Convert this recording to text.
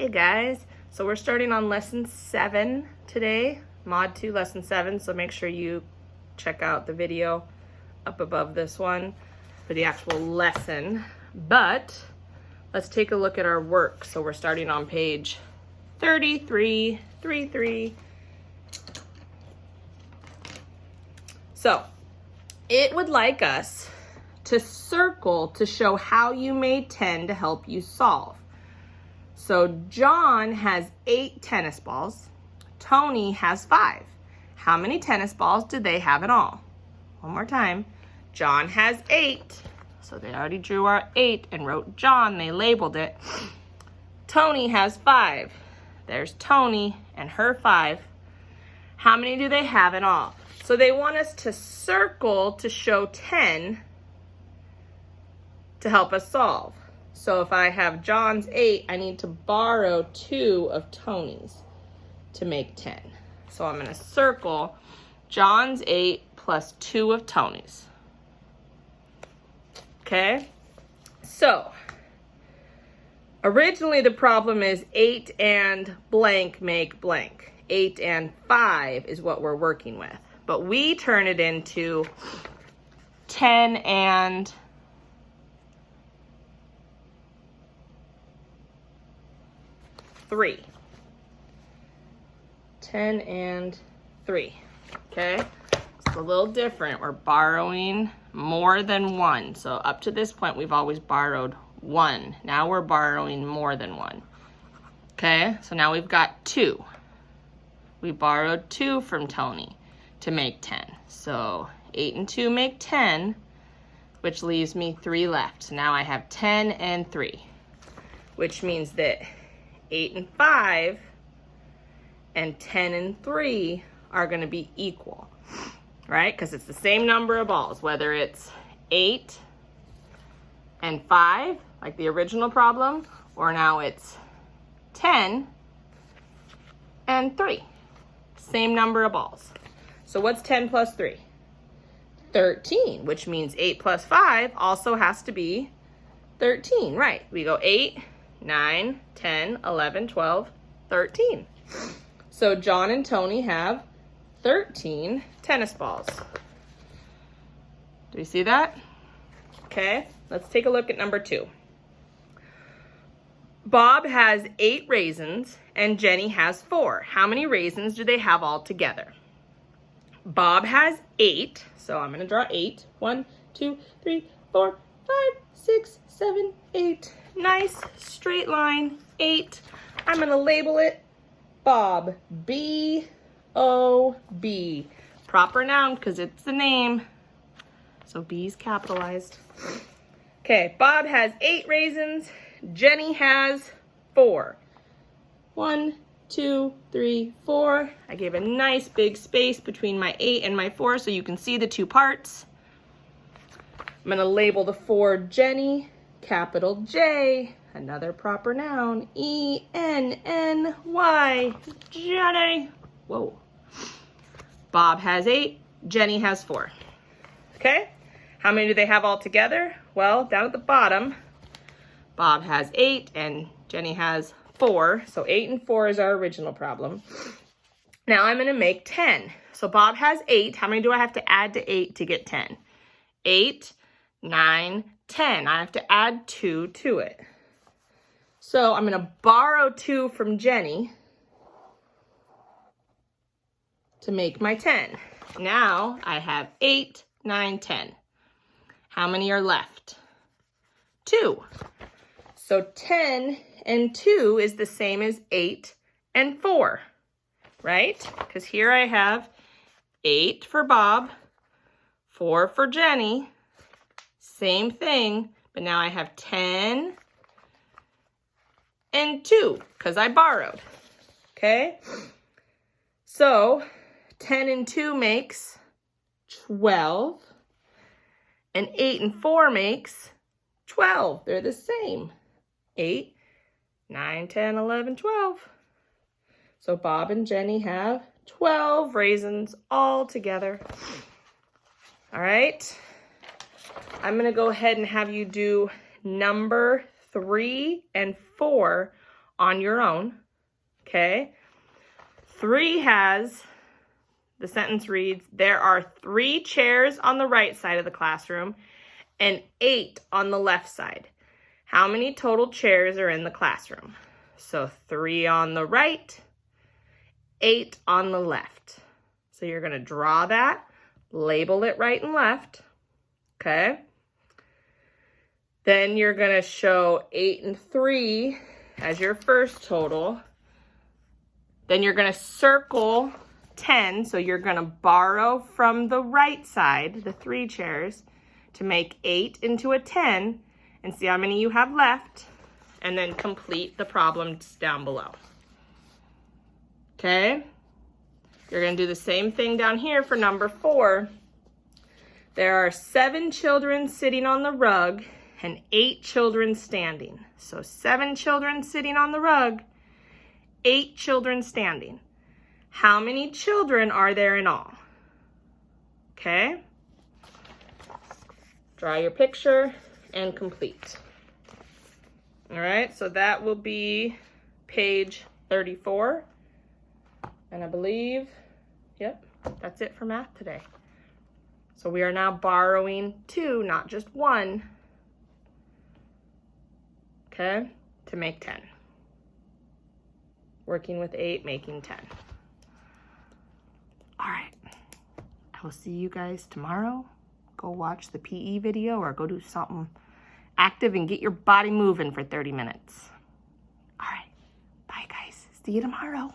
Hey guys, so we're starting on lesson 7 today, mod 2 lesson 7, so make sure you check out the video up above this one for the actual lesson. But let's take a look at our work. So we're starting on page 33. So it would like us to circle to show how you made 10 to help you solve. So John has 8 tennis balls. Tony has 5. How many tennis balls do they have in all? One more time. John has 8. So they already drew our 8 and wrote John. They labeled it. Tony has 5. There's Tony and her 5. How many do they have in all? So they want us to circle to show 10 to help us solve. So if I have John's 8, I need to borrow 2 of Tony's to make 10. So I'm going to circle John's 8 plus 2 of Tony's. Okay? So originally the problem is 8 and blank make blank. 8 and 5 is what we're working with. But we turn it into 10 and 3. 10 and 3. Okay? It's a little different. We're borrowing more than 1. So up to this point, we've always borrowed 1. Now we're borrowing more than 1. Okay? So now we've got 2. We borrowed 2 from Tony to make 10. So 8 and 2 make 10, which leaves me 3 left. So now I have 10 and 3, which means that 8 and 5 and 10 and 3 are going to be equal, right? Because it's the same number of balls, whether it's 8 and 5, like the original problem, or now it's 10 and 3. Same number of balls. So what's 10 plus 3? 13, which means 8 plus 5 also has to be 13, right? We go 8, 9, 10, 11, 12, 13. So John and Tony have 13 tennis balls. Do you see that? Okay, let's take a look at number 2. Bob has 8 raisins and Jenny has 4. How many raisins do they have all together? Bob has 8, so I'm going to draw 8. 1, 2, 3, 4, 5, 6, 7, 8. Nice straight line, 8. I'm going to label it Bob, B-O-B. Proper noun because it's the name, so B is capitalized. Okay, Bob has 8 raisins. Jenny has 4. 1, 2, 3, 4. I gave a nice big space between my 8 and my 4 so you can see the 2 parts. I'm going to label the 4 Jenny, capital J, another proper noun, E-N-N-Y, Jenny. Whoa. Bob has 8, Jenny has 4. Okay, how many do they have all together? Well, down at the bottom, Bob has 8 and Jenny has 4. So 8 and 4 is our original problem. Now I'm going to make 10. So Bob has 8. How many do I have to add to 8 to get 10? 8, 9, 10. I have to add 2 to it. So I'm going to borrow 2 from Jenny to make my 10. Now I have 8, 9, 10. How many are left? 2. So 10 and 2 is the same as 8 and 4, right? Because here I have 8 for Bob, 4 for Jenny, same thing, but now I have 10 and 2 because I borrowed, okay? So 10 and 2 makes 12, and 8 and 4 makes 12. They're the same. 8, 9, 10, 11, 12. So Bob and Jenny have 12 raisins all together. All right. I'm going to go ahead and have you do number 3 and 4 on your own, okay? 3 has, the sentence reads, there are 3 chairs on the right side of the classroom and 8 on the left side. How many total chairs are in the classroom? So 3 on the right, 8 on the left. So you're going to draw that, label it right and left, okay? Then you're going to show 8 and 3 as your first total. Then you're going to circle 10, so you're going to borrow from the right side, the 3 chairs, to make 8 into a 10, and see how many you have left, and then complete the problems down below. Okay? You're going to do the same thing down here for number 4. There are 7 children sitting on the rug and 8 children standing. So 7 children sitting on the rug, 8 children standing. How many children are there in all? Okay? Draw your picture and complete. All right, so that will be page 34. And I believe, yep, that's it for math today. So we are now borrowing 2, not just 1, okay, to make 10. Working with 8, making 10. All right, I will see you guys tomorrow. Go watch the PE video or go do something active and get your body moving for 30 minutes. All right, bye guys, see you tomorrow.